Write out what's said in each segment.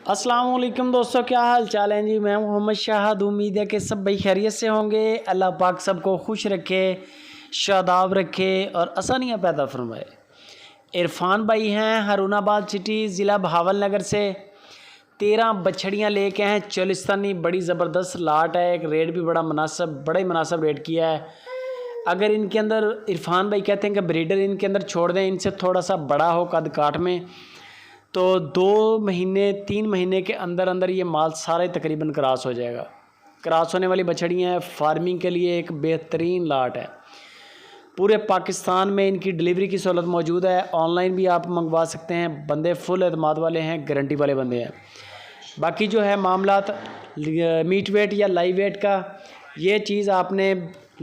अस्सलाम वालेकुम दोस्तों, क्या हाल चाल है जी। मैं मोहम्मद शाहद। उम्मीद है कि सब भाई खैरियत से होंगे। अल्लाह पाक सबको खुश रखे, शादाब रखे और आसानियाँ पैदा फरमाए। इरफान भाई हैं हारूनाबाद सिटी, ज़िला बहावलनगर से 13 बछड़ियाँ लेके हैं चोलिस्तानी। बड़ी ज़बरदस्त लाट है। एक रेट भी बड़ा ही मुनासिब रेट किया है। अगर इनके अंदर इरफान भाई कहते हैं कि ब्रीडर इनके अंदर छोड़ दें, इनसे थोड़ा सा बड़ा हो कद काठ में, तो 2 महीने 3 महीने के अंदर अंदर ये माल सारा तकरीबन क्रॉस हो जाएगा। क्रॉस होने वाली बछड़ियाँ हैं। फार्मिंग के लिए एक बेहतरीन लाट है। पूरे पाकिस्तान में इनकी डिलीवरी की सहूलत मौजूद है। ऑनलाइन भी आप मंगवा सकते हैं। बंदे फुल एतमाद वाले हैं, गारंटी वाले बंदे हैं। बाकी जो है मामलात मीट वेट या लाइव वेट का, ये चीज़ आपने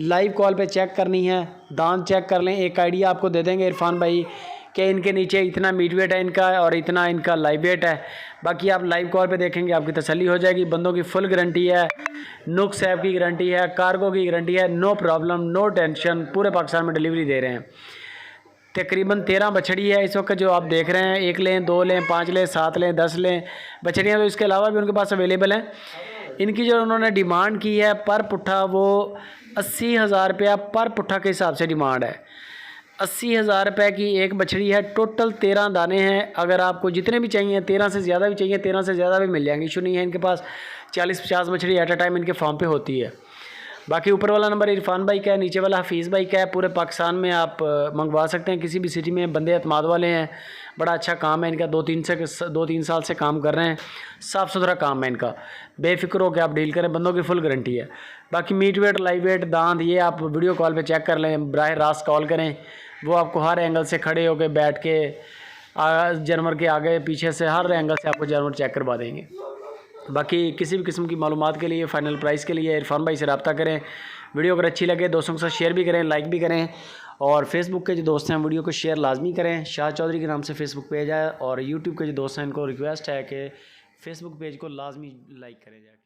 लाइव कॉल पे चेक करनी है। दांत चेक कर लें, एक आइडिया आपको दे देंगे इरफान भाई कि इनके नीचे इतना मीट वेट है इनका और इतना इनका लाइव वेट है। बाकी आप लाइव कॉल पे देखेंगे, आपकी तसल्ली हो जाएगी। बंदों की फुल गारंटी है, नुक्स ऐप की गारंटी है, कार्गो की गारंटी है। No problem, no tension. पूरे पाकिस्तान में डिलीवरी दे रहे हैं। तकरीबन 13 बछड़ी है इस वक्त जो आप देख रहे हैं। 1 लें, 2 लें, 5 लें, 7 लें, 10 लें बछड़ियाँ, तो इसके अलावा भी उनके पास अवेलेबल हैं। इनकी जो उन्होंने डिमांड की है पर पुट्ठा, वो 80,000 रुपया पर पुट्ठा के हिसाब से डिमांड है। 80,000 रुपये की एक बछड़ी है। टोटल 13 दाने हैं। अगर आपको जितने भी चाहिए, 13 से ज़्यादा भी चाहिए, 13 से ज़्यादा भी मिल जाएंगे। इशू नहीं है। इनके पास 40-50 बछड़ी एट अ टाइम इनके फार्म पे होती है। बाकी ऊपर वाला नंबर इरफान भाई का है, नीचे वाला हफीज़ भाई का है। पूरे पाकिस्तान में आप मंगवा सकते हैं, किसी भी सिटी में। बंदे अतमाद वाले हैं, बड़ा अच्छा काम है इनका। 2-3 साल से काम कर रहे हैं। साफ़ सुथरा काम है इनका। बेफिक्र हो के आप डील करें, बंदों की फुल गारंटी है। बाकी मीट वेट, लाइव वेट, दांत, ये आप वीडियो कॉल पे चेक कर लें। बराह रास्त कॉल करें, वो आपको हर एंगल से खड़े होकर बैठ के जानवर के आगे पीछे से हर एंगल से आपको जानवर चेक करवा देंगे। बाकी किसी भी किस्म की मालूमात के लिए, फ़ाइनल प्राइस के लिए इरफान भाई से रब्ता करें। वीडियो अगर अच्छी लगे दोस्तों के साथ शेयर भी करें, लाइक भी करें। और फेसबुक के जो दोस्त हैं वीडियो को शेयर लाजमी करें। शाह चौधरी के नाम से फेसबुक पेज है। और यूट्यूब के जो दोस्त हैं इनको रिक्वेस्ट है कि फेसबुक पेज को लाजमी लाइक करें जाके।